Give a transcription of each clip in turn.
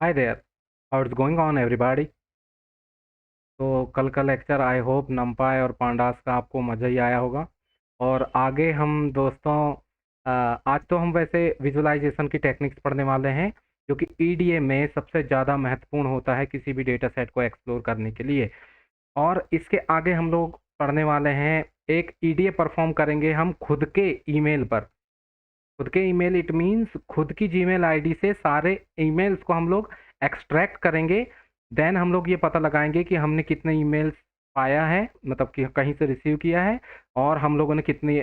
Hi there. How it's going on everybody? तो कल का लेक्चर आई होप नमपाय और पांडास का आपको मज़ा ही आया होगा। और आगे हम दोस्तों आज तो हम वैसे विजुअलाइजेशन की टेक्निक्स पढ़ने वाले हैं जो कि ईडीए में सबसे ज़्यादा महत्वपूर्ण होता है किसी भी डेटा सेट को एक्सप्लोर करने के लिए। और इसके आगे हम लोग पढ़ने वाले हैं, एक ईडीए परफॉर्म करेंगे हम खुद के ईमेल पर। खुद के ईमेल इट मीन्स खुद की जीमेल आईडी से सारे ईमेल्स को हम लोग एक्सट्रैक्ट करेंगे। देन हम लोग ये पता लगाएंगे कि हमने कितने ईमेल्स पाया है, मतलब कि कहीं से रिसीव किया है, और हम लोगों ने कितने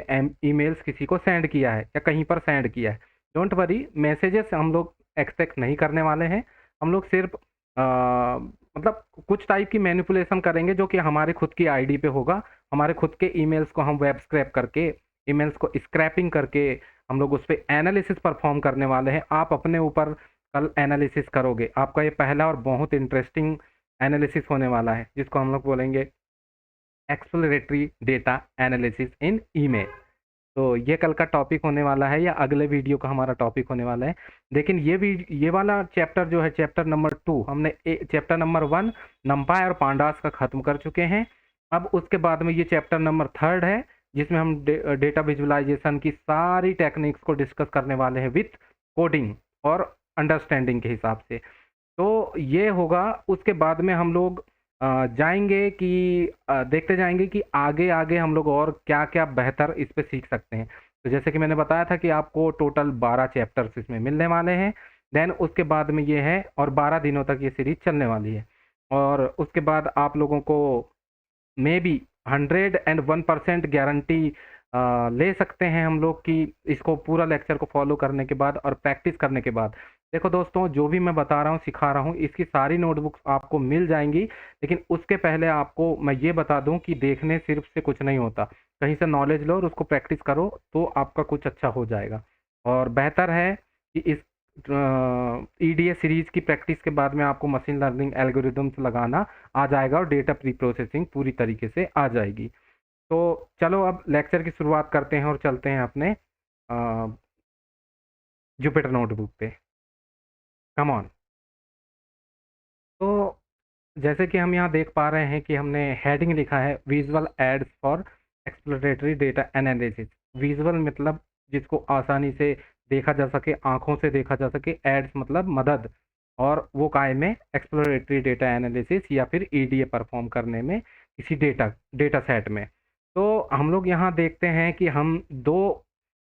ईमेल्स किसी को सेंड किया है या कहीं पर सेंड किया है। डोंट वरी, मैसेजेस हम लोग एक्सपेक्ट नहीं करने वाले हैं। हम लोग सिर्फ मतलब कुछ टाइप की मैनिपुलेशन करेंगे जो कि हमारे खुद की आईडी पे होगा। हमारे खुद के ईमेल्स को हम वेब स्क्रैप करके, ईमेल्स को स्क्रैपिंग करके हम लोग उस पर एनालिसिस परफॉर्म करने वाले हैं। आप अपने ऊपर कल एनालिसिस करोगे। आपका ये पहला और बहुत इंटरेस्टिंग एनालिसिस होने वाला है जिसको हम लोग बोलेंगे exploratory data analysis in email. तो ये कल का टॉपिक होने वाला है या अगले वीडियो का हमारा टॉपिक होने वाला है। लेकिन ये वाला चैप्टर जो है, चैप्टर नंबर 2, हमने चैप्टर नंबर 1 नमपाय और पांडास का खत्म कर चुके हैं। अब उसके बाद में ये चैप्टर नंबर 3 है जिसमें हम डेटा विजुअलाइजेशन की सारी टेक्निक्स को डिस्कस करने वाले हैं विथ कोडिंग और अंडरस्टैंडिंग के हिसाब से। तो ये होगा। उसके बाद में हम लोग जाएंगे कि देखते जाएंगे कि आगे आगे हम लोग और क्या क्या बेहतर इस पे सीख सकते हैं। तो जैसे कि मैंने बताया था कि आपको टोटल 12 चैप्टर्स इसमें मिलने वाले हैं। देन उसके बाद में ये है, और 12 दिनों तक ये सीरीज चलने वाली है। और उसके बाद आप लोगों को मे बी 101% गारंटी ले सकते हैं हम लोग कि इसको पूरा लेक्चर को फॉलो करने के बाद और प्रैक्टिस करने के बाद। देखो दोस्तों, जो भी मैं बता रहा हूँ, सिखा रहा हूँ, इसकी सारी नोटबुक्स आपको मिल जाएंगी। लेकिन उसके पहले आपको मैं ये बता दूं कि देखने सिर्फ से कुछ नहीं होता। कहीं से नॉलेज लो और उसको प्रैक्टिस करो तो आपका कुछ अच्छा हो जाएगा। और बेहतर है कि इस ईडीए सीरीज की प्रैक्टिस के बाद में आपको मशीन लर्निंग एल्गोरिदम्स लगाना आ जाएगा और डेटा प्री प्रोसेसिंग पूरी तरीके से आ जाएगी। तो चलो अब लेक्चर की शुरुआत करते हैं और चलते हैं अपने जुपिटर नोटबुक पे। Come on. तो जैसे कि हम यहाँ देख पा रहे हैं कि हमने हेडिंग लिखा है visual aids for exploratory data analysis. Visual मतलब जिसको आसानी से देखा जा सके, आंखों से देखा जा सके। एड्स मतलब मदद, और वो काय में एक्सप्लोरेटरी डेटा एनालिसिस या फिर ईडीए परफॉर्म करने में किसी डेटा सेट में। तो हम लोग यहाँ देखते हैं कि हम दो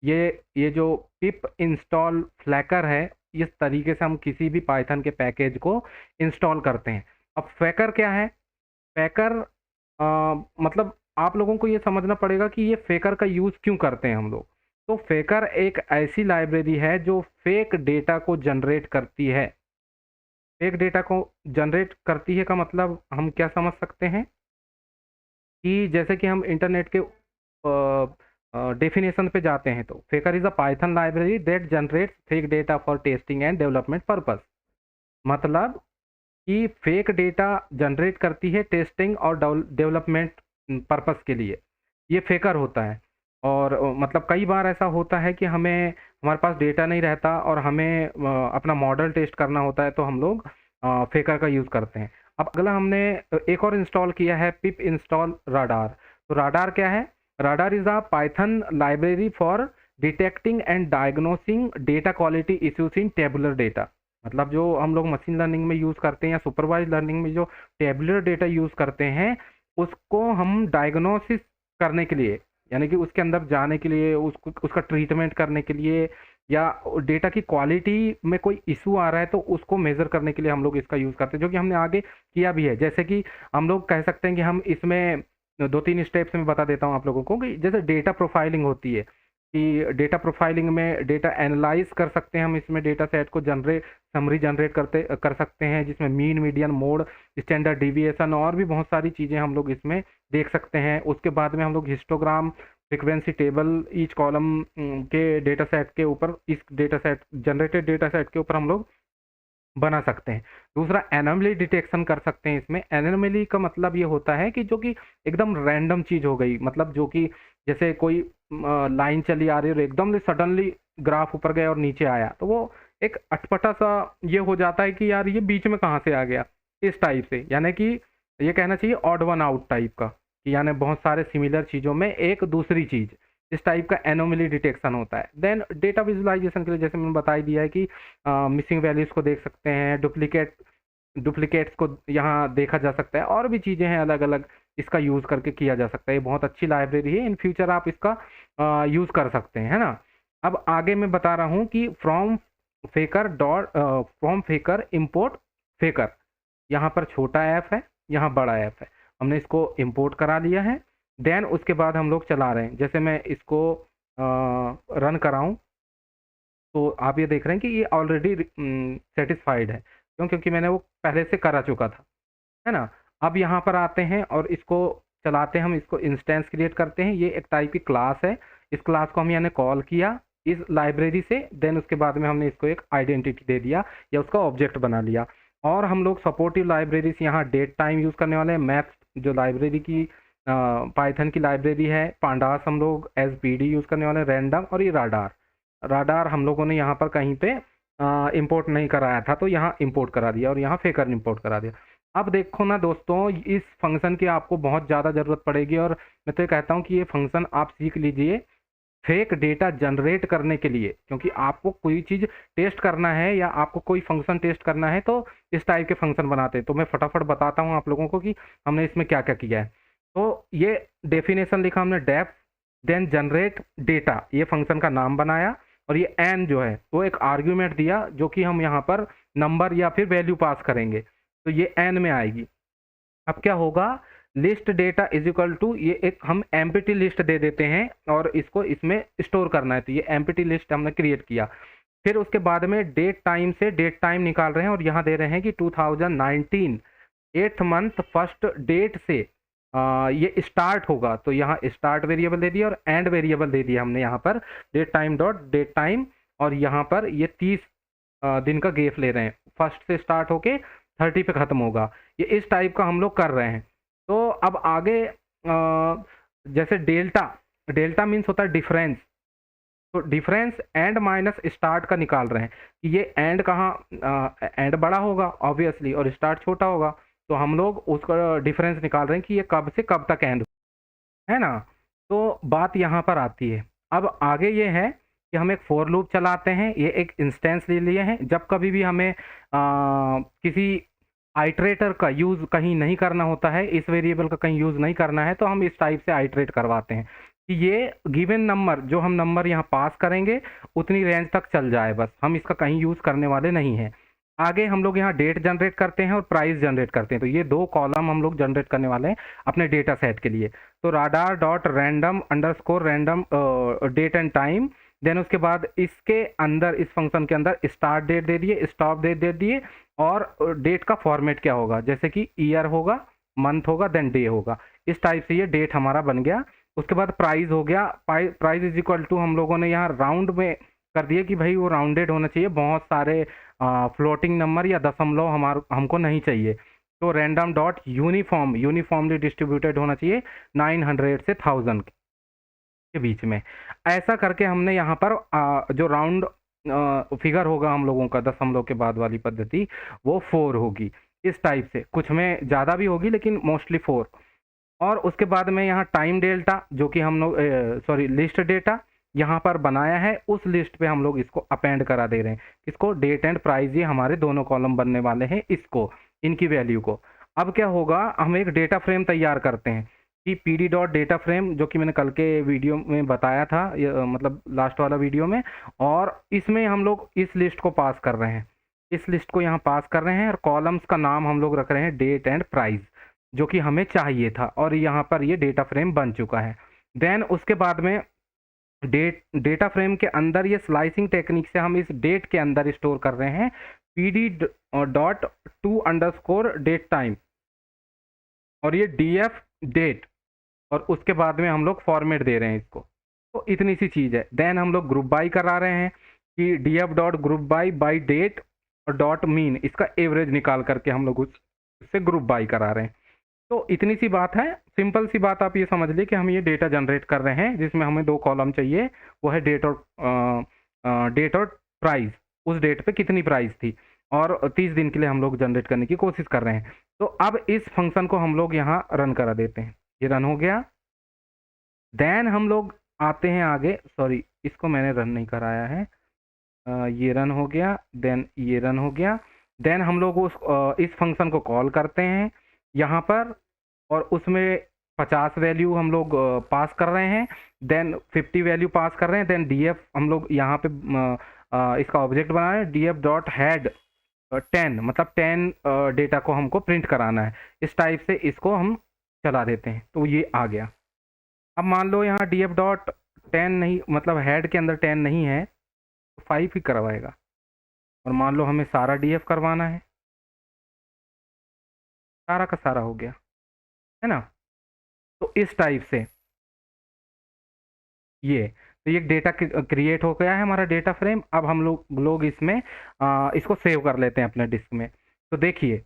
ये जो पिप इंस्टॉल फ्लैकर है, इस तरीके से हम किसी भी पाइथन के पैकेज को इंस्टॉल करते हैं। अब फैकर क्या है? फैकर मतलब आप लोगों को ये समझना पड़ेगा कि ये फेकर का यूज़ क्यों करते हैं हम लोग। तो फेकर एक ऐसी लाइब्रेरी है जो फेक डेटा को जनरेट करती है। फेक डेटा को जनरेट करती है का मतलब हम क्या समझ सकते हैं कि जैसे कि हम इंटरनेट के डेफिनेशन पे जाते हैं तो फेकर is a Python library that generates fake data for testing and development purpose. मतलब कि फेक डेटा जनरेट करती है टेस्टिंग और डेवलपमेंट पर्पस के लिए। ये फेकर होता है। और मतलब कई बार ऐसा होता है कि हमारे पास डेटा नहीं रहता और हमें अपना मॉडल टेस्ट करना होता है, तो हम लोग फेकर का यूज़ करते हैं। अब अगला हमने एक और इंस्टॉल किया है, पिप इंस्टॉल राडार। तो राडार क्या है? Radar is a Python library for detecting and diagnosing data quality issues in tabular data. मतलब जो हम लोग मशीन लर्निंग में यूज़ करते हैं या सुपरवाइज लर्निंग में जो टेबुलर डेटा यूज़ करते हैं, उसको हम डायग्नोसिस करने के लिए, यानी कि उसके अंदर जाने के लिए, उसका ट्रीटमेंट करने के लिए, या डेटा की क्वालिटी में कोई इशू आ रहा है तो उसको मेजर करने के लिए हम लोग इसका यूज़ करते हैं, जो कि हमने आगे किया भी है। जैसे कि हम लोग कह सकते हैं कि हम इसमें 2-3 स्टेप्स में बता देता हूँ आप लोगों को कि जैसे डेटा प्रोफाइलिंग होती है, कि डेटा प्रोफाइलिंग में डेटा एनालाइज कर सकते हैं हम। इसमें डेटा सेट को समरी जनरेट कर सकते हैं, जिसमें mean, median, mode, standard deviation और भी बहुत सारी चीज़ें हम लोग इसमें देख सकते हैं। उसके बाद में हम लोग histogram, frequency table, each column के डेटा सेट के ऊपर, इस data set generated data set के ऊपर हम लोग बना सकते हैं। दूसरा, एनोमली डिटेक्शन कर सकते हैं। इसमें एनोमली का मतलब ये होता है कि जो कि एकदम रैंडम चीज़ हो गई, मतलब जो कि जैसे कोई लाइन चली आ रही है और एकदम से सडनली ग्राफ ऊपर गया और नीचे आया, तो वो एक अटपटा सा ये हो जाता है कि यार ये बीच में कहाँ से आ गया, इस टाइप से, यानी कि ये कहना चाहिए ऑड वन आउट टाइप का, कि यानी बहुत सारे सिमिलर चीज़ों में एक दूसरी चीज़, इस टाइप का एनोमली डिटेक्शन होता है। देन डेटा विजुलाइजेशन के लिए जैसे मैंने बता ही दिया है कि मिसिंग वैल्यूज़ को देख सकते हैं, डुप्लीकेट्स को यहाँ देखा जा सकता है, और भी चीज़ें हैं अलग अलग, इसका यूज़ करके किया जा सकता है। ये बहुत अच्छी लाइब्रेरी है, इन फ्यूचर आप इसका यूज़ कर सकते हैं, है ना। अब आगे मैं बता रहा हूँ कि फ्रॉम फेकर इम्पोर्ट फेकर, यहाँ पर छोटा ऐप है, यहाँ बड़ा ऐप है, हमने इसको इम्पोर्ट करा लिया है। देन उसके बाद हम लोग चला रहे हैं, जैसे मैं इसको रन कराऊँ तो आप ये देख रहे हैं कि ये ऑलरेडी सेटिस्फाइड है, क्यों? क्योंकि मैंने वो पहले से करा चुका था, है ना। अब यहाँ पर आते हैं और इसको चलाते हैं, हम इसको इंस्टेंस क्रिएट करते हैं। ये एक टाइप की क्लास है, इस क्लास को हम यानी कॉल किया इस लाइब्रेरी से, देन उसके बाद में हमने इसको एक आइडेंटिटी दे दिया या उसका ऑब्जेक्ट बना लिया। और हम लोग सपोर्टिव लाइब्रेरीज यहाँ डेट टाइम यूज़ करने वाले हैं, मैथ्स जो लाइब्रेरी की पाइथन की लाइब्रेरी है, पांडास हम लोग एसपीडी यूज़ करने वाले हैं, रैंडम, और ये राडार हम लोगों ने यहाँ पर कहीं पे इंपोर्ट नहीं कराया था, तो यहाँ इंपोर्ट करा दिया, और यहाँ फेकर इंपोर्ट करा दिया। अब देखो ना दोस्तों, इस फंक्शन की आपको बहुत ज़्यादा ज़रूरत पड़ेगी, और मैं तो ये कहता हूँ कि ये फंक्शन आप सीख लीजिए फेक डेटा जनरेट करने के लिए, क्योंकि आपको कोई चीज़ टेस्ट करना है या आपको कोई फंक्शन टेस्ट करना है तो इस टाइप के फंक्शन बनाते हैं। तो मैं फटाफट बताता हूँ आप लोगों को कि हमने इसमें क्या क्या किया है। तो ये डेफिनेशन लिखा हमने, डेफ देन जनरेट डेटा, ये फंक्शन का नाम बनाया, और ये एन जो है वो एक आर्ग्यूमेंट दिया, जो कि हम यहाँ पर नंबर या फिर वैल्यू पास करेंगे, तो ये एन में आएगी। अब क्या होगा, list data is equal to, ये एक हम एम्प्टी लिस्ट दे देते हैं और इसको इसमें स्टोर करना है, तो ये एम्प्टी लिस्ट हमने क्रिएट किया। फिर उसके बाद में डेट टाइम से डेट टाइम निकाल रहे हैं, और यहाँ दे रहे हैं कि 2019 8th मंथ फर्स्ट डेट से ये स्टार्ट होगा, तो यहाँ स्टार्ट वेरिएबल दे दिया और एंड वेरिएबल दे दिया हमने यहाँ पर, date time dot date time, और यहाँ पर ये 30 दिन का गेप ले रहे हैं, फर्स्ट से स्टार्ट होके 30 पे ख़त्म होगा। ये इस टाइप का हम लोग कर रहे हैं। तो अब आगे जैसे डेल्टा मीन्स होता है डिफरेंस, तो डिफरेंस एंड माइनस स्टार्ट का निकाल रहे हैं कि ये एंड कहाँ, एंड बड़ा होगा ऑब्वियसली और स्टार्ट छोटा होगा, तो हम लोग उसका डिफरेंस निकाल रहे हैं कि ये कब से कब तक एंड, है ना। तो बात यहाँ पर आती है। अब आगे ये है कि हम एक फॉर लूप चलाते हैं, ये एक इंस्टेंस ले लिए हैं, जब कभी भी हमें किसी आइट्रेटर का यूज़ कहीं नहीं करना होता है, इस वेरिएबल का कहीं यूज़ नहीं करना है, तो हम इस टाइप से आइट्रेट करवाते हैं कि ये गिवन नंबर, जो हम नंबर यहाँ पास करेंगे उतनी रेंज तक चल जाए, बस हम इसका कहीं यूज़ करने वाले नहीं हैं। आगे हम लोग यहाँ डेट जनरेट करते हैं और प्राइस जनरेट करते हैं, तो ये दो कॉलम हम लोग जनरेट करने वाले हैं अपने डेटा सेट के लिए। तो radar dot random underscore random date and time, then उसके बाद इसके अंदर, इस फंक्शन के अंदर स्टार्ट डेट दे दिए, स्टॉप डेट दे दिए, और डेट का फॉर्मेट क्या होगा, जैसे कि ईयर होगा, मंथ होगा, देन डे होगा, इस टाइप से ये डेट हमारा बन गया। उसके बाद प्राइस हो गया, प्राइस इज इक्वल टू हम लोगों ने यहाँ राउंड में कर दिया कि भाई वो राउंडेड होना चाहिए, बहुत सारे फ्लोटिंग नंबर या दशमलव हमको नहीं चाहिए, तो रैंडम डॉट यूनिफॉर्मली डिस्ट्रीब्यूटेड होना चाहिए 900 से 1000 के बीच में। ऐसा करके हमने यहाँ पर जो राउंड फिगर होगा हम लोगों का दशमलव के बाद वाली पद्धति, वो 4 होगी, इस टाइप से, कुछ में ज़्यादा भी होगी लेकिन मोस्टली 4। और उसके बाद में यहाँ टाइम डेल्टा, जो कि हम लोग लिस्ट डेटा यहाँ पर बनाया है, उस लिस्ट पे हम लोग इसको अपेंड करा दे रहे हैं, इसको डेट एंड प्राइस, ये हमारे दोनों कॉलम बनने वाले हैं, इसको, इनकी वैल्यू को। अब क्या होगा, हम एक डेटा फ्रेम तैयार करते हैं कि पी डॉट डेटा फ्रेम, जो कि मैंने कल के वीडियो में बताया था, मतलब लास्ट वाला वीडियो में, और इसमें हम लोग इस लिस्ट को पास कर रहे हैं, इस लिस्ट को यहाँ पास कर रहे हैं, और कॉलम्स का नाम हम लोग रख रहे हैं डेट एंड प्राइस, जो कि हमें चाहिए था, और यहाँ पर ये डेटा फ्रेम बन चुका है। देन उसके बाद में डेटा फ्रेम के अंदर ये स्लाइसिंग टेक्निक से हम इस डेट के अंदर स्टोर कर रहे हैं P dot to underscore date time, और ये df डेट, और उसके बाद में हम लोग फॉर्मेट दे रहे हैं इसको। तो इतनी सी चीज़ है। देन हम लोग ग्रुप बाई करा रहे हैं कि df dot group by date और डॉट मीन, इसका एवरेज निकाल करके हम लोग उससे ग्रुप बाई करा रहे हैं। तो इतनी सी बात है, सिंपल सी बात, आप ये समझ लीजिए कि हम ये डेटा जनरेट कर रहे हैं जिसमें हमें दो कॉलम चाहिए, वो है डेट और प्राइस। उस डेट पे कितनी प्राइस थी, और 30 दिन के लिए हम लोग जनरेट करने की कोशिश कर रहे हैं। तो अब इस फंक्शन को हम लोग यहाँ रन करा देते हैं। ये रन हो गया। देन हम लोग आते हैं आगे, सॉरी इसको मैंने रन नहीं कराया है। ये रन हो गया, देन ये रन हो गया। देन हम लोग इस फंक्शन को कॉल करते हैं यहाँ पर, और उसमें 50 वैल्यू हम लोग पास कर रहे हैं, देन 50 वैल्यू पास कर रहे हैं। देन df हम लोग यहाँ पे इसका ऑब्जेक्ट बना रहे हैं, df डॉट हेड 10, मतलब 10 डेटा को हमको प्रिंट कराना है। इस टाइप से इसको हम चला देते हैं, तो ये आ गया। अब मान लो यहाँ df डॉट 10 नहीं, मतलब हेड के अंदर 10 नहीं है, तो 5 ही करवाएगा। और मान लो हमें सारा df करवाना है, सारा का सारा हो गया, है ना। तो इस टाइप से ये डेटा क्रिएट हो गया है हमारा डेटा फ्रेम। अब हम लोग इसमें इसको सेव कर लेते हैं अपने डिस्क में। तो देखिए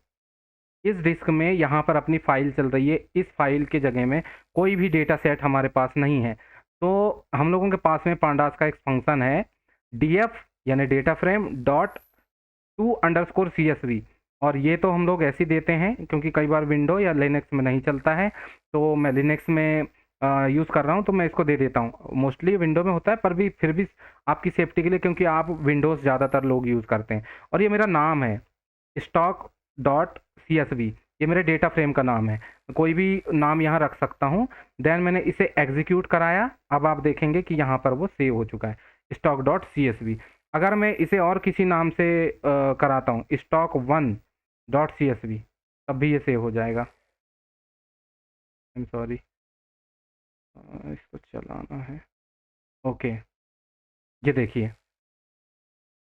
इस डिस्क में यहाँ पर अपनी फाइल चल रही है। इस फाइल के जगह में कोई भी डेटा सेट हमारे पास नहीं है, तो हम लोगों के पास में पांडास का एक फंक्शन है df यानी डेटा फ्रेम डॉट to_csv, और ये तो हम लोग ऐसे ही देते हैं क्योंकि कई बार विंडो या लिनक्स में नहीं चलता है। तो मैं लिनक्स में यूज़ कर रहा हूँ, तो मैं इसको दे देता हूँ। मोस्टली विंडो में होता है, पर भी फिर भी आपकी सेफ्टी के लिए, क्योंकि आप विंडोज़ ज़्यादातर लोग यूज़ करते हैं। और ये मेरा नाम है stock.csv, ये मेरे डेटा फ्रेम का नाम है। कोई भी नाम यहाँ रख सकता हूँ। देन मैंने इसे एग्जीक्यूट कराया। अब आप देखेंगे कि यहाँ पर वो सेव हो चुका है, stock.csv। अगर मैं इसे और किसी नाम से कराता हूँ, stock1.csv, तब भी ये सेव हो जाएगा। आई एम सॉरी, इसको चलाना है। ओके, ये देखिए,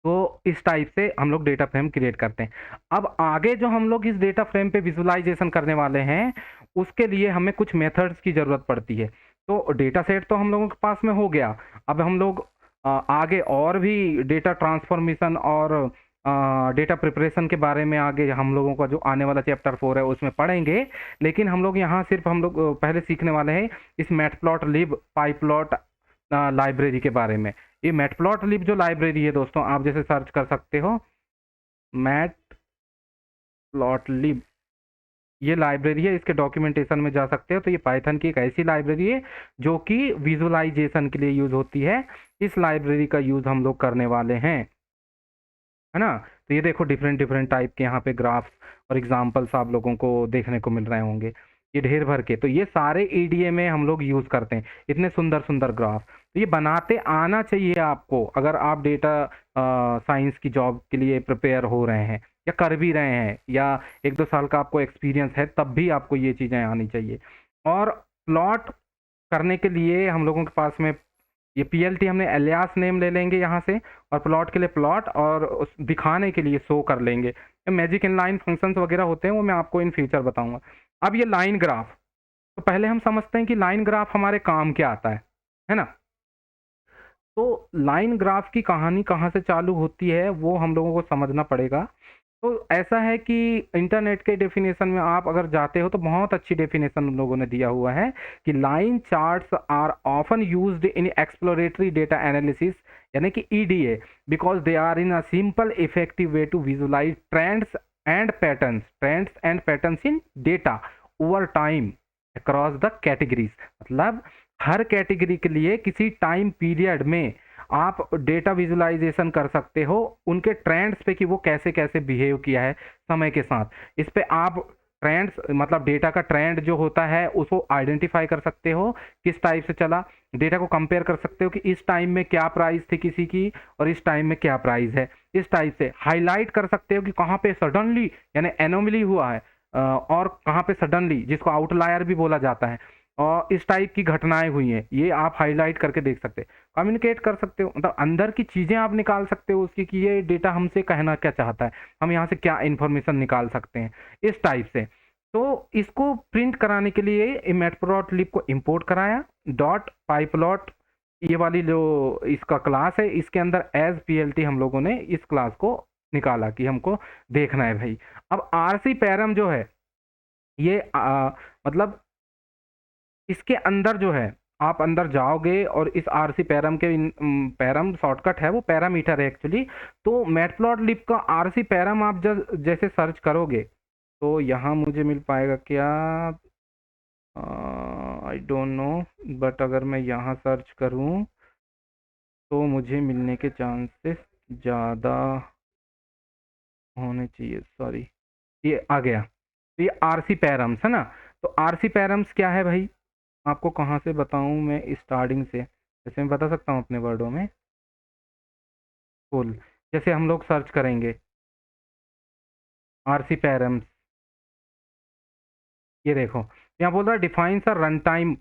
तो इस टाइप से हम लोग डेटा फ्रेम क्रिएट करते हैं। अब आगे जो हम लोग इस डेटा फ्रेम पे विजुलाइजेशन करने वाले हैं, उसके लिए हमें कुछ मेथड्स की ज़रूरत पड़ती है। तो डेटा सेट तो हम लोगों के पास में हो गया। अब हम लोग आगे और भी डेटा ट्रांसफॉर्मेशन और डेटा प्रिपरेशन के बारे में आगे हम लोगों का जो आने वाला चैप्टर 4 है उसमें पढ़ेंगे। लेकिन हम लोग यहाँ सिर्फ हम लोग पहले सीखने वाले हैं इस मैटप्लॉटलिब पाईप्लॉट लाइब्रेरी के बारे में। ये मैटप्लॉटलिब जो लाइब्रेरी है दोस्तों, आप जैसे सर्च कर सकते हो मैटप्लॉटलिब, ये लाइब्रेरी है, इसके डॉक्यूमेंटेशन में जा सकते हो। तो ये पाइथन की एक ऐसी लाइब्रेरी है जो कि विजुअलाइजेशन के लिए यूज़ होती है। इस लाइब्रेरी का यूज़ हम लोग करने वाले हैं, है ना। तो ये देखो डिफरेंट टाइप के यहाँ पे ग्राफ्स और एग्जाम्पल्स आप लोगों को देखने को मिल रहे होंगे, ये ढेर भर के। तो ये सारे EDA में हम लोग यूज़ करते हैं, इतने सुंदर सुंदर ग्राफ। तो ये बनाते आना चाहिए आपको, अगर आप डेटा साइंस की जॉब के लिए प्रिपेयर हो रहे हैं या कर भी रहे हैं, या 1-2 साल का आपको एक्सपीरियंस है, तब भी आपको ये चीज़ें आनी चाहिए। और प्लॉट करने के लिए हम लोगों के पास में ये PLT, हमने एलियास नेम ले लेंगे यहाँ से, और प्लॉट के लिए प्लॉट, और दिखाने के लिए शो कर लेंगे। मैजिक इनलाइन फंक्शंस वगैरह होते हैं, वो मैं आपको इन फ्यूचर बताऊंगा। अब ये लाइन ग्राफ, तो पहले हम समझते हैं कि लाइन ग्राफ हमारे काम क्या आता है ना। तो लाइन ग्राफ की कहानी कहाँ से चालू होती है वो हम लोगों को समझना पड़ेगा। तो ऐसा है कि इंटरनेट के डेफिनेशन में आप अगर जाते हो तो बहुत अच्छी डेफिनेशन उन लोगों ने दिया हुआ है कि line charts are often used in exploratory data analysis, यानी कि EDA, because they are in a simple effective way to visualise trends and patterns in data over time across the categories. मतलब हर कैटेगरी के लिए किसी time period में आप data visualisation कर सकते हो उनके ट्रेंड्स पे कि वो कैसे कैसे बिहेव किया है समय के साथ। इस पे आप ट्रेंड्स, मतलब डेटा का ट्रेंड जो होता है उसको आइडेंटिफाई कर सकते हो, किस टाइप से चला। डेटा को कंपेयर कर सकते हो कि इस टाइम में क्या प्राइस थी किसी की और इस टाइम में क्या प्राइस है। इस टाइप से हाईलाइट कर सकते हो कि कहाँ पे सडनली यानी एनोमली हुआ है, और कहाँ पे सडनली, जिसको आउटलायर भी बोला जाता है, और इस टाइप की घटनाएं हुई हैं, ये आप हाईलाइट करके देख सकते हैं। कम्युनिकेट कर सकते हो, मतलब अंदर की चीज़ें आप निकाल सकते हो उसकी, कि ये डेटा हमसे कहना क्या चाहता है, हम यहाँ से क्या इन्फॉर्मेशन निकाल सकते हैं, इस टाइप से। तो इसको प्रिंट कराने के लिए मैटप्लॉटलिब को इंपोर्ट कराया। डॉट पाईप्लॉट, ये वाली जो इसका क्लास है, इसके अंदर एज PLT हम लोगों ने इस क्लास को निकाला कि हमको देखना है भाई। अब RC पैरम जो है ये मतलब इसके अंदर जो है आप अंदर जाओगे और इस आरसी पैरम के पैरम शॉर्टकट है, वो पैरामीटर है एक्चुअली। तो मैटप्लॉटलिब का आरसी पैरम आप जैसे सर्च करोगे तो यहाँ मुझे मिल पाएगा क्या, आई डोंट नो, बट अगर मैं यहाँ सर्च करूँ तो मुझे मिलने के चांसेस ज़्यादा होने चाहिए। सॉरी, ये आ गया। तो ये आरसी पैरम्स है ना। तो आरसी पैरम्स क्या है भाई, आपको कहाँ से बताऊँ मैं, स्टार्टिंग से जैसे मैं बता सकता हूँ अपने वर्डों में। फुल जैसे हम लोग सर्च करेंगे आरसी पैरम्स, ये देखो यहाँ बोल रहा है defines a run time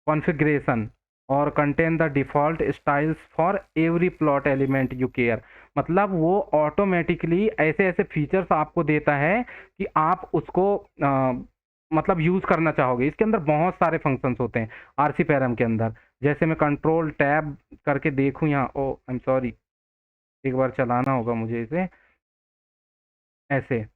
configuration और contain the default styles for every plot element you care. मतलब वो ऑटोमेटिकली ऐसे ऐसे फीचर्स आपको देता है कि आप उसको मतलब यूज़ करना चाहोगे। इसके अंदर बहुत सारे फंक्शंस होते हैं आरसी पैरम के अंदर। जैसे मैं कंट्रोल टैब करके देखूँ यहाँ, ओ आई एम सॉरी, एक बार चलाना होगा मुझे इसे ऐसे।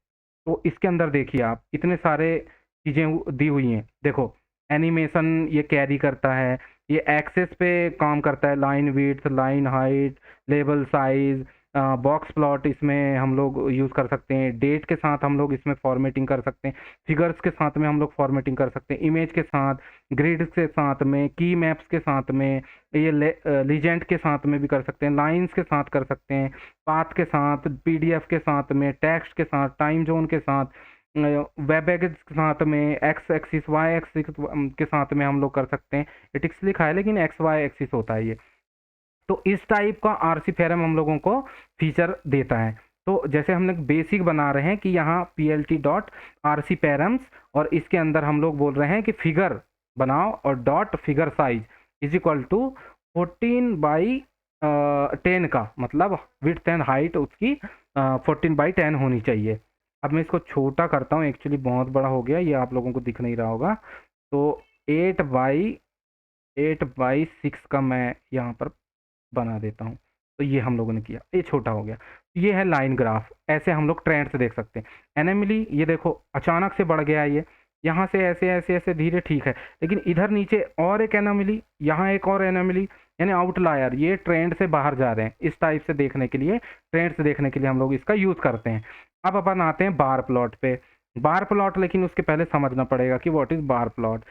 तो इसके अंदर देखिए आप इतने सारे चीज़ें दी हुई हैं। देखो एनिमेशन ये कैरी करता है, ये एक्सेस पे काम करता है, line width, line height, label size, box plot इसमें हम लोग यूज़ कर सकते हैं। डेट के साथ हम लोग इसमें फॉर्मेटिंग कर सकते हैं, फिगर्स के साथ में हम लोग फॉर्मेटिंग कर सकते हैं, इमेज के साथ, ग्रिड्स के साथ में, की मैप्स के साथ में, ये लीजेंड के साथ में भी कर सकते हैं, लाइंस के साथ कर सकते हैं, पाथ के साथ, पीडीएफ के साथ में, टेक्स्ट के साथ, टाइम जोन के साथ, वेब एग्स के साथ में, एक्स एक्सिस वाई एक्सिस के साथ में हम लोग कर सकते हैं। एटिक्स लिखा है लेकिन एक्स वाई एक्सिस होता है ये। तो इस टाइप का आरसी पैरम हम लोगों को फीचर देता है। तो जैसे हम लोग बेसिक बना रहे हैं कि यहाँ plt डॉट आरसी पैरम्स, और इसके अंदर हम लोग बोल रहे हैं कि फिगर बनाओ और dot figure size is equal to 14/10 का, मतलब विड्थ एंड हाइट उसकी 14/10 होनी चाहिए। अब मैं इसको छोटा करता हूँ, एक्चुअली बहुत बड़ा हो गया, ये आप लोगों को दिख नहीं रहा होगा। तो 8/6 का मैं यहाँ पर बना देता हूँ। तो ये हम लोगों ने किया, ये छोटा हो गया। ये है लाइन ग्राफ, ऐसे हम लोग ट्रेंड से देख सकते हैं। एनोमली ये देखो अचानक से बढ़ गया ये, यहाँ से ऐसे ऐसे ऐसे धीरे, ठीक है, लेकिन इधर नीचे और एक एनोमली, यहाँ एक और एनोमली, यानी आउटलायर, ये ट्रेंड से बाहर जा रहे हैं। इस टाइप से देखने के लिए, ट्रेंड से देखने के लिए हम लोग इसका यूज़ करते हैं। अब अपन आते हैं बार प्लॉट पे। बार प्लॉट, लेकिन उसके पहले समझना पड़ेगा कि व्हाट इज बार प्लॉट।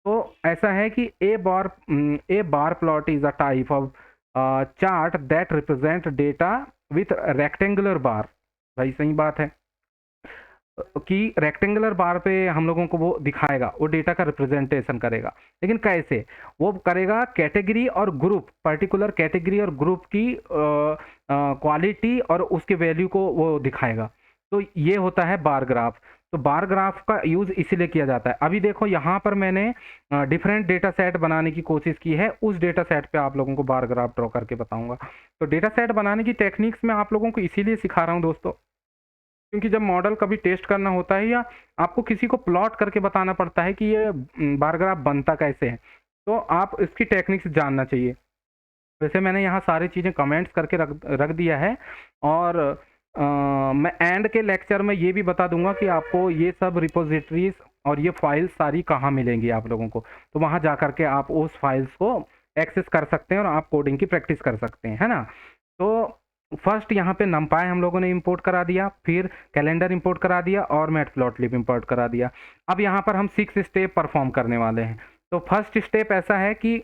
तो ऐसा है कि a bar plot is a type of chart that represent data with rectangular bar. भाई सही बात है कि रेक्टेंगुलर बार पे हम लोगों को वो दिखाएगा, वो डेटा का रिप्रेजेंटेशन करेगा। लेकिन कैसे वो करेगा, कैटेगरी और ग्रुप, पर्टिकुलर कैटेगरी और ग्रुप की क्वालिटी और उसके वैल्यू को वो दिखाएगा। तो ये होता है बार ग्राफ। तो बार ग्राफ का यूज इसीलिए किया जाता है। अभी देखो यहाँ पर मैंने डिफरेंट डेटा सेट बनाने की कोशिश की है, उस डेटा सेट पे आप लोगों को बार ग्राफ ड्रॉ करके बताऊंगा। तो डेटा सेट बनाने की टेक्निक्स मैं आप लोगों को इसीलिए सिखा रहा हूँ दोस्तों, क्योंकि जब मॉडल कभी टेस्ट करना होता है या आपको किसी को प्लॉट करके बताना पड़ता है कि ये बार ग्राफ बनता कैसे है, तो आप इसकी टेक्निक्स जानना चाहिए। वैसे मैंने यहाँ सारी चीज़ें कमेंट्स करके रख दिया है, और मैं एंड के लेक्चर में ये भी बता दूंगा कि आपको ये सब रिपोजिटरीज और ये फाइल्स सारी कहाँ मिलेंगी आप लोगों को। तो वहाँ जा करके आप उस फाइल्स को एक्सेस कर सकते हैं और आप कोडिंग की प्रैक्टिस कर सकते हैं, है ना। तो फर्स्ट यहाँ पे numpy हम लोगों ने इंपोर्ट करा दिया, फिर कैलेंडर इंपोर्ट करा दिया और मैटप्लॉटलिब इंपोर्ट करा दिया। अब यहाँ पर हम 6 स्टेप परफॉर्म करने वाले हैं। तो फर्स्ट स्टेप ऐसा है कि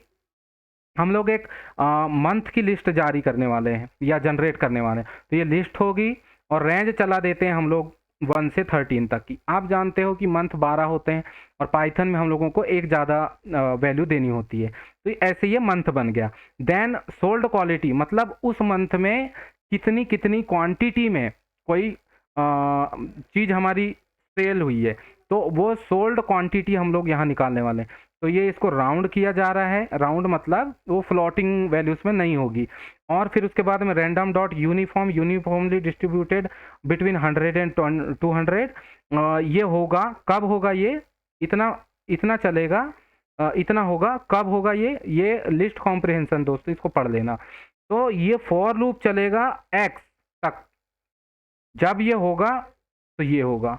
हम लोग एक मंथ की लिस्ट जारी करने वाले हैं या जनरेट करने वाले हैं। तो ये लिस्ट होगी और रेंज चला देते हैं हम लोग 1 से 13 तक की। आप जानते हो कि मंथ 12 होते हैं और पाइथन में हम लोगों को एक ज़्यादा वैल्यू देनी होती है। तो ऐसे ये मंथ बन गया। देन सोल्ड क्वालिटी, मतलब उस मंथ में कितनी कितनी क्वांटिटी में कोई चीज़ हमारी सेल हुई है, तो वो सोल्ड क्वांटिटी हम लोग यहाँ निकालने वाले हैं। तो ये इसको राउंड किया जा रहा है, राउंड मतलब वो फ्लोटिंग वैल्यूज में नहीं होगी। और फिर उसके बाद में random dot uniformly distributed between 100 and 200 ये होगा। कब होगा ये, इतना चलेगा, इतना होगा। कब होगा ये लिस्ट कॉम्प्रिहेंशन दोस्तों, इसको पढ़ लेना। तो ये फॉर लूप चलेगा x तक, जब ये होगा तो ये होगा,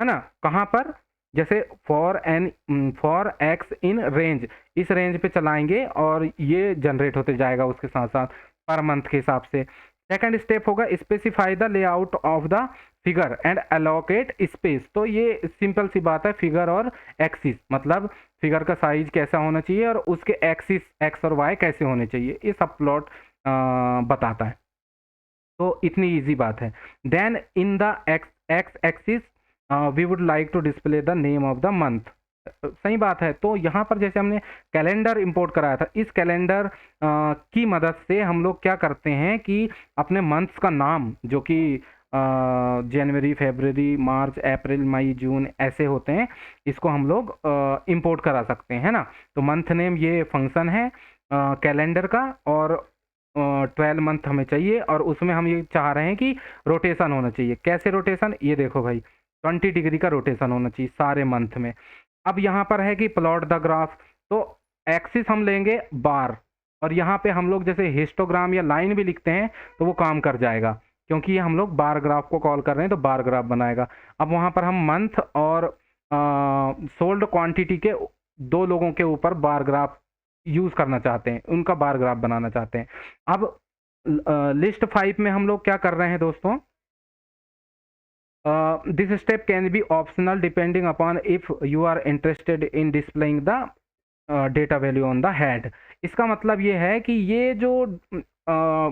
है ना। कहाँ पर, जैसे फॉर एक्स इन रेंज, इस रेंज पे चलाएंगे और ये जनरेट होते जाएगा उसके साथ साथ पर मंथ के हिसाब से। सेकंड स्टेप होगा specify the layout of the figure and allocate space. तो ये सिंपल सी बात है, फिगर और एक्सिस, मतलब फिगर का साइज कैसा होना चाहिए और उसके एक्सिस एक्स और वाई कैसे होने चाहिए, ये सब प्लॉट बताता है। तो इतनी इजी बात है। Then in the X axis we would like to display the name of the month. सही बात है। तो यहाँ पर जैसे हमने कैलेंडर इंपोर्ट कराया था, इस कैलेंडर की मदद से हम लोग क्या करते हैं कि अपने मंथ्स का नाम, जो कि जनवरी, फरवरी, मार्च, अप्रैल, मई, जून ऐसे होते हैं, इसको हम लोग इंपोर्ट करा सकते हैं, है ना। तो मंथ नेम ये फंक्शन है कैलेंडर का, और 12 मंथ हमें चाहिए, और उसमें हम ये चाह रहे हैं कि रोटेशन होना चाहिए। कैसे रोटेशन, ये देखो भाई 20 डिग्री का रोटेशन होना चाहिए सारे मंथ में। अब यहाँ पर है कि प्लॉट द ग्राफ, तो एक्सिस हम लेंगे बार, और यहाँ पे हम लोग जैसे हिस्टोग्राम या लाइन भी लिखते हैं तो वो काम कर जाएगा, क्योंकि ये हम लोग बार ग्राफ को कॉल कर रहे हैं तो बार ग्राफ बनाएगा। अब वहाँ पर हम मंथ और सोल्ड क्वांटिटी के 2 लोगों के ऊपर बार ग्राफ यूज करना चाहते हैं, उनका बार ग्राफ बनाना चाहते हैं। अब लिस्ट 5 में हम लोग क्या कर रहे हैं दोस्तों, this step can be optional depending upon if you are interested in displaying the data value on the head। इसका मतलब ये है कि ये जो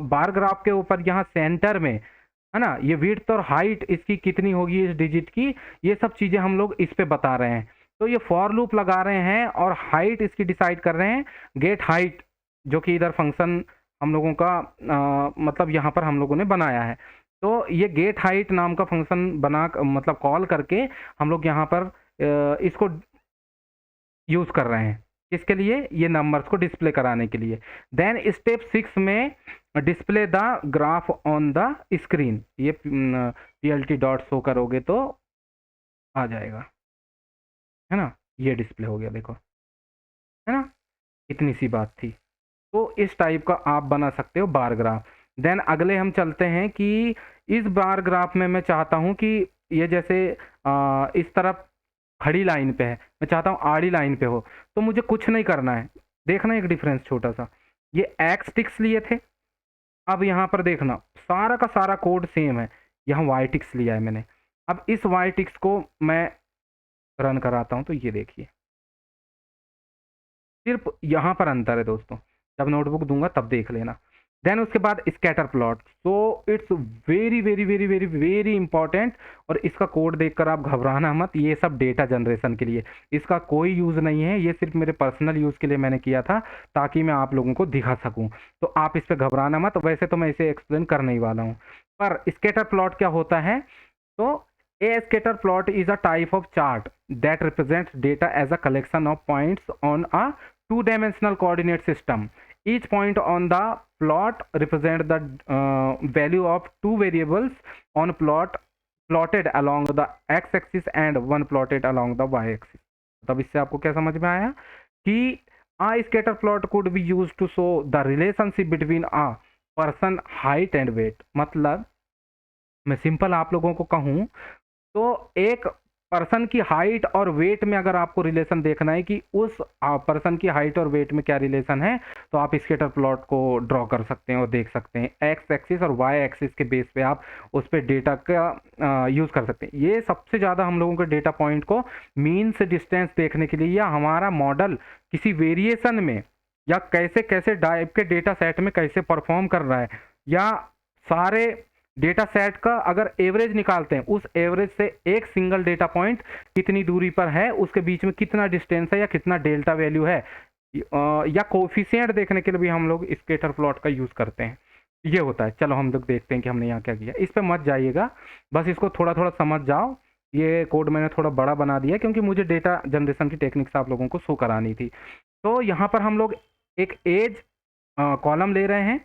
बार ग्राफ के ऊपर यहाँ सेंटर में है ना, ये विड्थ और हाइट इसकी कितनी होगी इस डिजिट की, ये सब चीज़ें हम लोग इस पे बता रहे हैं। तो ये फॉर लूप लगा रहे हैं और हाइट इसकी डिसाइड कर रहे हैं, गेट हाइट, जो कि इधर फंक्शन हम लोगों का मतलब यहाँ पर हम लोगों ने बनाया है। तो ये गेट हाइट नाम का फंक्शन बना मतलब कॉल करके हम लोग यहाँ पर इसको यूज कर रहे हैं, किसके लिए, ये नंबर्स को डिस्प्ले कराने के लिए। देन स्टेप 6 में display the graph on the screen, ये PLT डॉट शो करोगे तो आ जाएगा, है ना, ये डिस्प्ले हो गया, देखो, है ना, इतनी सी बात थी। तो इस टाइप का आप बना सकते हो बार ग्राफ। देन अगले हम चलते हैं कि इस बार ग्राफ में मैं चाहता हूं कि ये जैसे इस तरफ खड़ी लाइन पे है, मैं चाहता हूं आड़ी लाइन पे हो, तो मुझे कुछ नहीं करना है। देखना एक डिफरेंस छोटा सा, ये एक्स टिक्स लिए थे, अब यहाँ पर देखना सारा का सारा कोड सेम है, यहाँ वाई टिक्स लिया है मैंने। अब इस वाई टिक्स को मैं रन कराता हूं तो ये देखिए, सिर्फ यहाँ पर अंतर है दोस्तों, जब नोटबुक दूंगा तब देख लेना। देन उसके बाद scatter plot, so it's very very very very very important, और इसका कोड देखकर आप घबराना मत, ये सब डेटा जनरेशन के लिए, इसका कोई यूज़ नहीं है, ये सिर्फ मेरे पर्सनल यूज़ के लिए मैंने किया था ताकि मैं आप लोगों को दिखा सकूं। तो आप इस पर घबराना मत, वैसे तो मैं इसे एक्सप्लेन करने ही वाला हूँ। पर स्कैटर प्लॉट क्या होता है, तो a scatter plot is a type of chart that represents data as a collection of points on a two-dimensional coordinate system. Each point on the plot represents the value of two variables on plotted along the x-axis and one plotted along the y-axis. तब इससे आपको क्या समझ में आया कि a scatter plot could be used to show the relationship between a person, height and weight। मतलब मैं सिंपल आप लोगों को कहूँ तो एक पर्सन की हाइट और वेट में अगर आपको रिलेशन देखना है कि उस पर्सन की हाइट और वेट में क्या रिलेशन है, तो आप स्कैटर प्लॉट को ड्रॉ कर सकते हैं और देख सकते हैं। एक्स एक्सिस और वाई एक्सिस के बेस पे आप उस पर डेटा का यूज़ कर सकते हैं। ये सबसे ज़्यादा हम लोगों के डेटा पॉइंट को मीन से डिस्टेंस देखने के लिए, या हमारा मॉडल किसी वेरिएशन में या कैसे कैसे टाइप के डेटा सेट में कैसे परफॉर्म कर रहा है, या सारे डेटा सेट का अगर एवरेज निकालते हैं, उस एवरेज से एक सिंगल डेटा पॉइंट कितनी दूरी पर है, उसके बीच में कितना डिस्टेंस है या कितना डेल्टा वैल्यू है, या कोफिशिएंट देखने के लिए भी हम लोग स्कैटर प्लॉट का यूज़ करते हैं। ये होता है। चलो हम लोग देखते हैं कि हमने यहाँ क्या किया। इस पर मत जाइएगा, बस इसको थोड़ा थोड़ा समझ जाओ। ये कोड मैंने थोड़ा बड़ा बना दिया क्योंकि मुझे डेटा जनरेशन की टेक्निक्स आप लोगों को शो करानी थी। तो यहाँ पर हम लोग एक एज कॉलम ले रहे हैं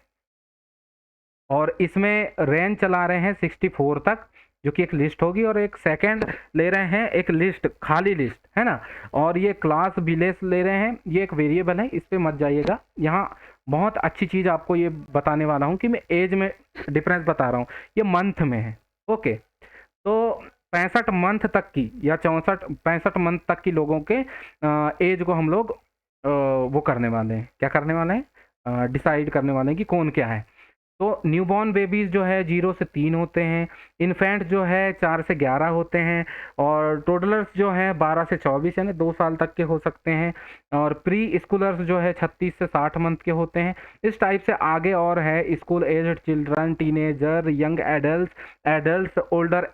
और इसमें रेंज चला रहे हैं 64 तक, जो कि एक लिस्ट होगी, और एक सेकंड ले रहे हैं एक लिस्ट, खाली लिस्ट, है ना। और ये क्लास बिलेस ले रहे हैं, ये एक वेरिएबल है, इस पे मत जाइएगा। यहाँ बहुत अच्छी चीज़ आपको ये बताने वाला हूँ कि मैं एज में डिफरेंस बता रहा हूँ, ये मंथ में है। ओके, तो 65 मंथ तक की या 64-65 मंथ तक की लोगों के एज को हम लोग वो करने वाले हैं, क्या करने वाले हैं, डिसाइड करने वाले हैं कि कौन क्या है। तो न्यूबॉर्न बेबीज़ जो है 0 से 3 होते हैं, इन्फेंट जो है 4 से 11 होते हैं, और टोडलर्स जो है 12 से 24 यानी 2 साल तक के हो सकते हैं, और प्री स्कूलर्स जो है 36 से 60 मंथ के होते हैं। इस टाइप से आगे और है school aged children, teenager, young adult, adult, older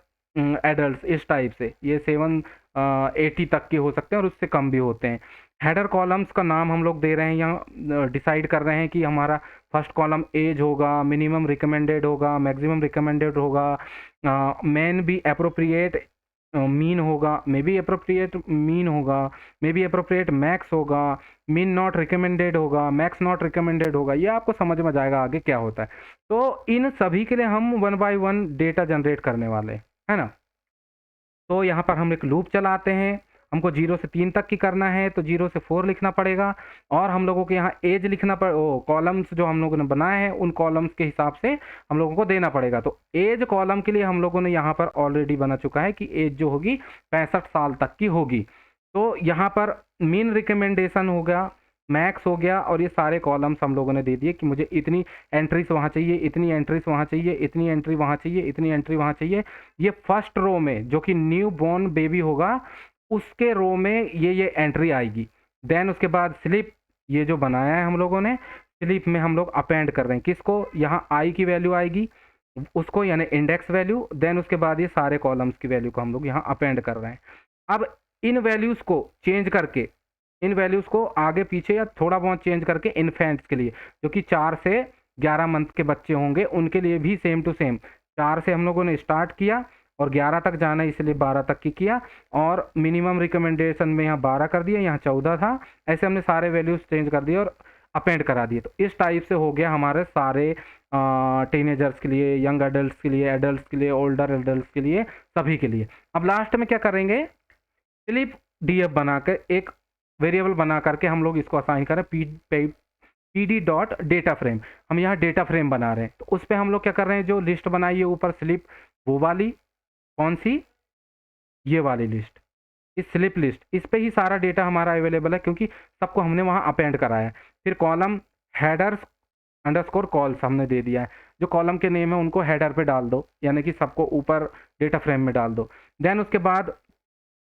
adult, इस टाइप से ये 780 तक के हो सकते हैं और उससे कम भी होते हैं। हेडर कॉलम्स का नाम हम लोग दे रहे हैं, यहाँ डिसाइड कर रहे हैं कि हमारा फर्स्ट कॉलम एज होगा, मिनिमम रिकमेंडेड होगा, मैक्सिमम रिकमेंडेड होगा, मैन भी अप्रोप्रिएट मीन होगा, मे बी अप्रोप्रिएट मीन होगा, मे बी अप्रोप्रिएट मैक्स होगा, मीन नॉट रिकमेंडेड होगा, मैक्स नॉट रिकमेंडेड होगा। ये आपको समझ में जाएगा आगे क्या होता है। तो इन सभी के लिए हम 1 बाय 1 डेटा जनरेट करने वाले है ना। तो यहाँ पर हम एक लूप चलाते हैं, हमको 0 से 3 तक की करना है तो 0 से 4 लिखना पड़ेगा, और हम लोगों को यहाँ एज लिखना कॉलम्स जो हम लोगों ने बनाए हैं उन कॉलम्स के हिसाब से हम लोगों को देना पड़ेगा। तो एज कॉलम के लिए हम लोगों ने यहाँ पर ऑलरेडी बना चुका है कि एज जो होगी 65 साल तक की होगी। तो यहाँ पर मीन रिकमेंडेशन हो गया, मैक्स हो गया, और ये सारे कॉलम्स हम लोगों ने दे दिए कि मुझे इतनी एंट्रीज वहाँ चाहिए, इतनी एंट्रीज वहाँ चाहिए, इतनी एंट्री वहाँ चाहिए, इतनी एंट्री वहाँ चाहिए। ये फर्स्ट रो में जो कि न्यू बॉर्न बेबी होगा उसके रो में ये एंट्री आएगी। देन उसके बाद स्लिप, ये जो बनाया है हम लोगों ने, स्लिप में हम लोग अपेंड कर रहे हैं किसको, यहाँ आई की वैल्यू आएगी उसको, यानी इंडेक्स वैल्यू। देन उसके बाद ये सारे कॉलम्स की वैल्यू को हम लोग यहाँ अपेंड कर रहे हैं। अब इन वैल्यूज को चेंज करके, इन वैल्यूज को आगे पीछे या थोड़ा बहुत चेंज करके इन्फेंट्स के लिए जो कि 4 से 11 मंथ के बच्चे होंगे उनके लिए भी सेम टू सेम 4 से हम लोगों ने स्टार्ट किया और 11 तक जाना है इसलिए 12 तक की किया, और मिनिमम रिकमेंडेशन में यहाँ 12 कर दिया, यहाँ 14 था। ऐसे हमने सारे वैल्यूज चेंज कर दिए और अपेंड करा दिए। तो इस टाइप से हो गया हमारे सारे टीनेजर्स के लिए, यंग एडल्ट्स के लिए, एडल्ट्स के लिए, ओल्डर एडल्ट्स के लिए, सभी के लिए। अब लास्ट में क्या करेंगे, स्लिप डीएफ बनाकर एक वेरिएबल बना करके हम लोग इसको असाइन करें पीडी डॉट डेटा फ्रेम। हम यहाँ डेटा फ्रेम बना रहे हैं, तो उस पर हम लोग क्या कर रहे हैं, जो लिस्ट बनाई है ऊपर स्लिप, वो वाली कौन सी, ये वाली लिस्ट, इस स्लिप लिस्ट, इस पे ही सारा डेटा हमारा अवेलेबल है क्योंकि सबको हमने वहाँ अपेंड कराया है। फिर कॉलम हेडर्स अंडरस्कोर कॉल्स हमने दे दिया है, जो कॉलम के नेम है उनको हेडर पे डाल दो, यानी कि सबको ऊपर डेटा फ्रेम में डाल दो। देन उसके बाद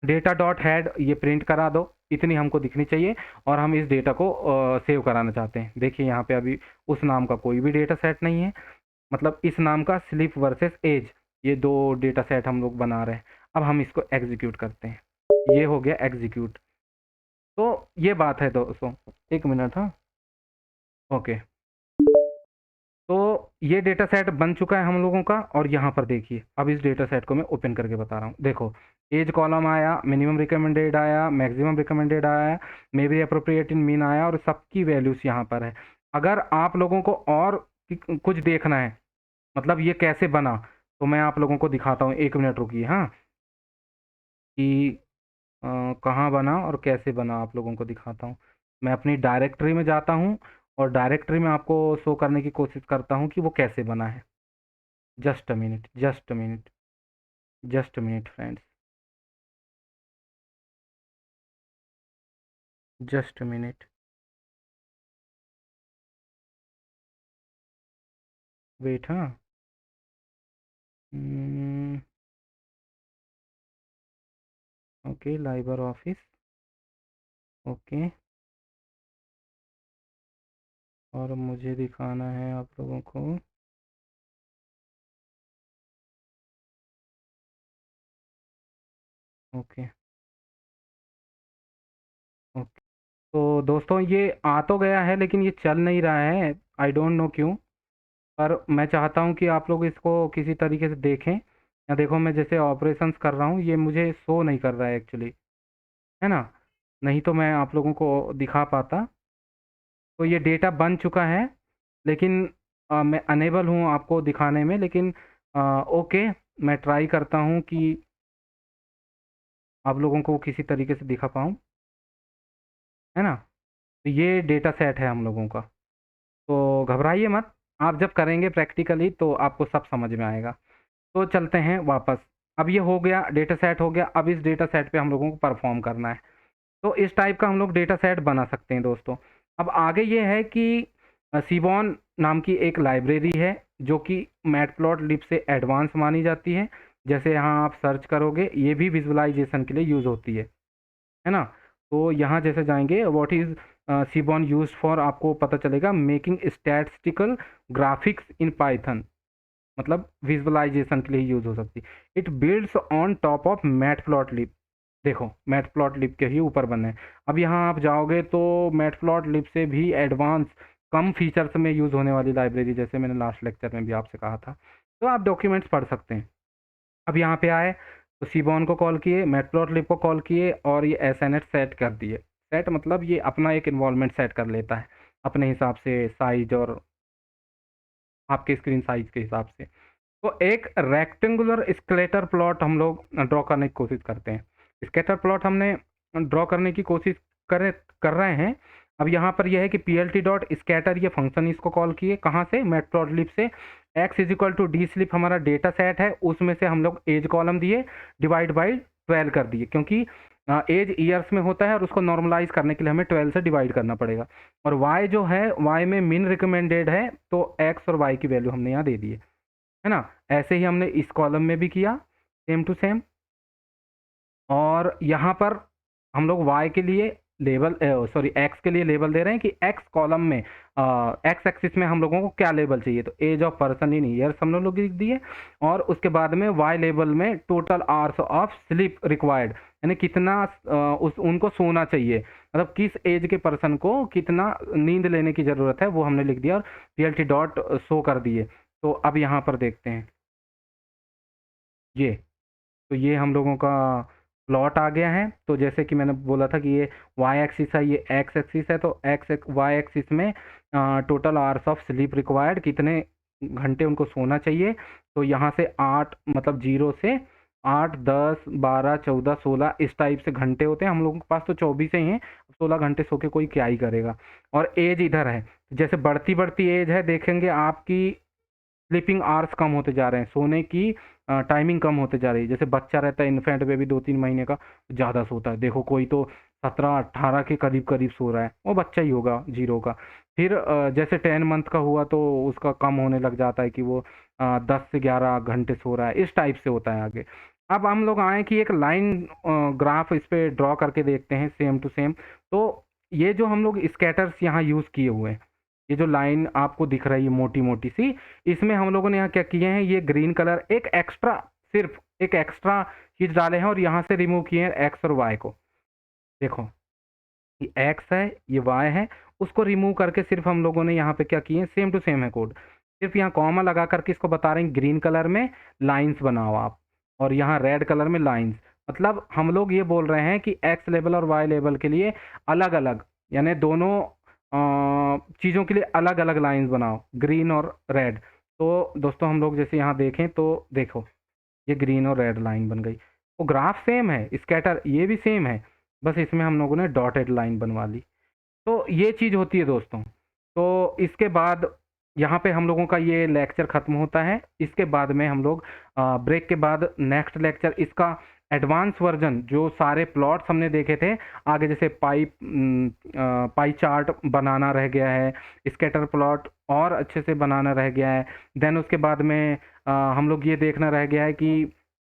डेटा डॉट हेड ये प्रिंट करा दो, इतनी हमको दिखनी चाहिए, और हम इस डेटा को सेव कराना चाहते हैं। देखिए यहाँ पे अभी उस नाम का कोई भी डेटा सेट नहीं है, मतलब इस नाम का स्लिप वर्सेस एज, ये दो डेटा सेट हम लोग बना रहे हैं। अब हम इसको एग्जीक्यूट करते हैं, ये हो गया एग्जीक्यूट। तो ये बात है दोस्तों, एक मिनट, हाँ, ओके। तो ये डेटा सेट बन चुका है हम लोगों का, और यहाँ पर देखिए अब इस डेटा सेट को मैं ओपन करके बता रहा हूँ। देखो एज कॉलम आया, मिनिमम रिकमेंडेड आया, मैक्सिमम रिकमेंडेड आया, may be appropriate in mean आया, और सबकी वैल्यूज यहाँ पर है। अगर आप लोगों को और कुछ देखना है, मतलब ये कैसे बना, तो मैं आप लोगों को दिखाता हूँ, एक मिनट रुकिए, हाँ, कि कहाँ बना और कैसे बना आप लोगों को दिखाता हूँ। मैं अपनी डायरेक्टरी में जाता हूँ और डायरेक्टरी में आपको शो करने की कोशिश करता हूँ कि वो कैसे बना है। Just a minute, just a minute, just a minute friends, just a minute, wait, हाँ, ओके, लाइबर ऑफिस, ओके, और मुझे दिखाना है आप लोगों को, ओके, ओके। तो दोस्तों ये आ तो गया है लेकिन ये चल नहीं रहा है, आई डोंट नो क्यों, पर मैं चाहता हूँ कि आप लोग इसको किसी तरीके से देखें। या देखो मैं जैसे ऑपरेशंस कर रहा हूँ, ये मुझे शो नहीं कर रहा है एक्चुअली, है ना, नहीं तो मैं आप लोगों को दिखा पाता। तो ये डेटा बन चुका है, लेकिन मैं अनेबल हूँ आपको दिखाने में, लेकिन ओके, मैं ट्राई करता हूँ कि आप लोगों को किसी तरीके से दिखा पाऊँ, है ना। तो ये डेटा सेट है हम लोगों का, तो घबराइए मत, आप जब करेंगे प्रैक्टिकली तो आपको सब समझ में आएगा। तो चलते हैं वापस, अब ये हो गया, डेटा सेट हो गया। अब इस डेटा सेट पे हम लोगों को परफॉर्म करना है। तो इस टाइप का हम लोग डेटा सेट बना सकते हैं दोस्तों। अब आगे ये है कि सीबॉन नाम की एक लाइब्रेरी है जो कि मैटप्लॉटलिब से एडवांस मानी जाती है। जैसे यहाँ आप सर्च करोगे, ये भी विजुअलाइजेशन के लिए यूज़ होती है ना। तो यहाँ जैसे जाएंगे, व्हाट इज़ सीबॉन यूज्ड फॉर, आपको पता चलेगा making statistical graphics in Python, मतलब विजुअलाइजेशन के लिए यूज़ हो सकती है। It builds on top of matplotlib. देखो मैटप्लॉटलिब के ही ऊपर बने हैं। अब यहाँ आप जाओगे तो मैटप्लॉटलिब से भी एडवांस कम फीचर्स में यूज़ होने वाली लाइब्रेरी, जैसे मैंने लास्ट लेक्चर में भी आपसे कहा था, तो आप डॉक्यूमेंट्स पढ़ सकते हैं। अब यहाँ पे आए तो सीबॉन को कॉल किए, मैटप्लॉटलिब को कॉल किए और ये एसएनएट सेट कर दिए। सेट मतलब ये अपना एक इन्वॉल्वमेंट सेट कर लेता है अपने हिसाब से, साइज और आपके स्क्रीन साइज के हिसाब से। तो एक रेक्टेंगुलर स्केलेटर प्लॉट हम लोग ड्रॉ करने की कोशिश करते हैं। स्केटर प्लॉट हमने ड्रॉ करने की कोशिश कर रहे हैं। अब यहाँ पर यह है कि पी डॉट स्कैटर, ये फंक्शन इसको कॉल किए, कहाँ से, मैटप्लॉटलिब से। X is equal to D slip हमारा डेटा सेट है, उसमें से हम लोग एज कॉलम दिए, डिवाइड बाई 12 कर दिए, क्योंकि एज ईयर्स में होता है और उसको नॉर्मलाइज करने के लिए हमें 12 से डिवाइड करना पड़ेगा। और वाई जो है, वाई में मिन रिकमेंडेड है, तो एक्स और वाई की वैल्यू हमने यहाँ दे दी है ना। ऐसे ही हमने इस कॉलम में भी किया, सेम टू सेम। और यहाँ पर हम लोग y के लिए लेबल, सॉरी x के लिए लेबल दे रहे हैं कि x कॉलम में x एक्सिस में हम लोगों को क्या लेबल चाहिए, तो age of person in years हम लोग लिख दिए। और उसके बाद में y लेबल में total hours of sleep required, यानी कितना उनको सोना चाहिए, मतलब किस एज के पर्सन को कितना नींद लेने की ज़रूरत है, वो हमने लिख दिया और पी डॉट शो कर दिए। तो अब यहाँ पर देखते हैं ये, तो ये हम लोगों का प्लॉट आ गया है। तो जैसे कि मैंने बोला था कि ये वाई एक्सिस है, ये एक्स एक्सिस है, तो वाई एक्सिस में total hours of sleep required, कितने घंटे उनको सोना चाहिए। तो यहाँ से 8, मतलब 0 से 8, 10, 12, 14, 16 इस टाइप से घंटे होते हैं। हम लोगों के पास तो 24 ही हैं, 16 घंटे सो के कोई क्या ही करेगा। और एज इधर है, जैसे बढ़ती बढ़ती एज है, देखेंगे आपकी स्लीपिंग आवर्स कम होते जा रहे हैं, सोने की टाइमिंग कम होते जा रही है। जैसे बच्चा रहता है, इन्फेंट बेबी 2-3 महीने का, ज़्यादा सोता है। देखो कोई तो 17-18 के करीब करीब सो रहा है, वो बच्चा ही होगा 0 का। फिर जैसे 10 मंथ का हुआ तो उसका कम होने लग जाता है कि वो 10 से 11 घंटे सो रहा है, इस टाइप से होता है आगे। अब हम लोग आए कि एक लाइन ग्राफ इस पर ड्रॉ करके देखते हैं, सेम टू सेम। तो ये जो हम लोग स्कैटर्स यहाँ यूज़ किए हुए हैं, ये जो लाइन आपको दिख रही है मोटी मोटी सी, इसमें हम लोगों ने यहाँ क्या किए हैं, ये ग्रीन कलर एक एक्स्ट्रा, सिर्फ एक एक्स्ट्रा चीज डाले हैं और यहाँ से रिमूव किए हैं एक्स और वाई को। देखो ये एक्स है, ये वाई है, उसको रिमूव करके सिर्फ हम लोगों ने यहाँ पे क्या किए हैं, सेम टू सेम है कोड, सिर्फ यहाँ कॉमा लगा करके इसको बता रहे हैं ग्रीन कलर में लाइंस बनाओ आप, और यहाँ रेड कलर में लाइंस। मतलब हम लोग ये बोल रहे हैं कि एक्स लेवल और वाई लेवल के लिए अलग अलग, यानी दोनों चीज़ों के लिए अलग अलग लाइंस बनाओ, ग्रीन और रेड। तो दोस्तों हम लोग जैसे यहाँ देखें तो देखो ये ग्रीन और रेड लाइन बन गई। वो ग्राफ सेम है, स्कैटर ये भी सेम है, बस इसमें हम लोगों ने डॉटेड लाइन बनवा ली। तो ये चीज़ होती है दोस्तों। तो इसके बाद यहाँ पे हम लोगों का ये लेक्चर ख़त्म होता है। इसके बाद में हम लोग ब्रेक के बाद नेक्स्ट लेक्चर इसका एडवांस वर्जन, जो सारे प्लॉट्स हमने देखे थे आगे, जैसे पाई चार्ट बनाना रह गया है, स्कैटर प्लॉट और अच्छे से बनाना रह गया है। देन उसके बाद में हम लोग ये देखना रह गया है कि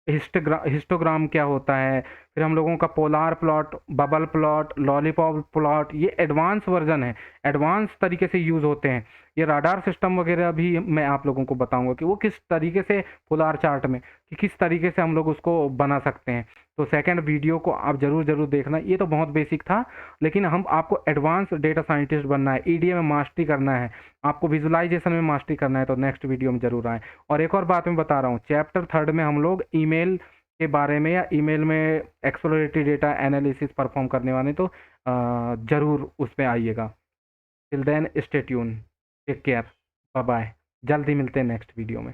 हिस्टोग्राम क्या होता है। फिर हम लोगों का polar plot, bubble plot, lollipop plot, ये एडवांस वर्जन है, एडवांस तरीके से यूज़ होते हैं। ये राडार सिस्टम वगैरह भी मैं आप लोगों को बताऊंगा कि वो किस तरीके से पोलार चार्ट में, कि किस तरीके से हम लोग उसको बना सकते हैं। तो सेकंड वीडियो को आप ज़रूर देखना। ये तो बहुत बेसिक था, लेकिन हम आपको एडवांस डेटा साइंटिस्ट बनना है, ईडीए में मास्टरी करना है, आपको विजुलाइजेशन में मास्टरी करना है, तो नेक्स्ट वीडियो में ज़रूर आए। और एक और बात मैं बता रहा हूँ, चैप्टर 3 में हम लोग ईमेल के बारे में, या ईमेल में एक्सप्लोरेटरी डेटा एनालिसिस परफॉर्म करने वाले, तो ज़रूर उस पर आइएगा। Till then stay tune, take care, bye bye, जल्दी मिलते हैं नेक्स्ट वीडियो में।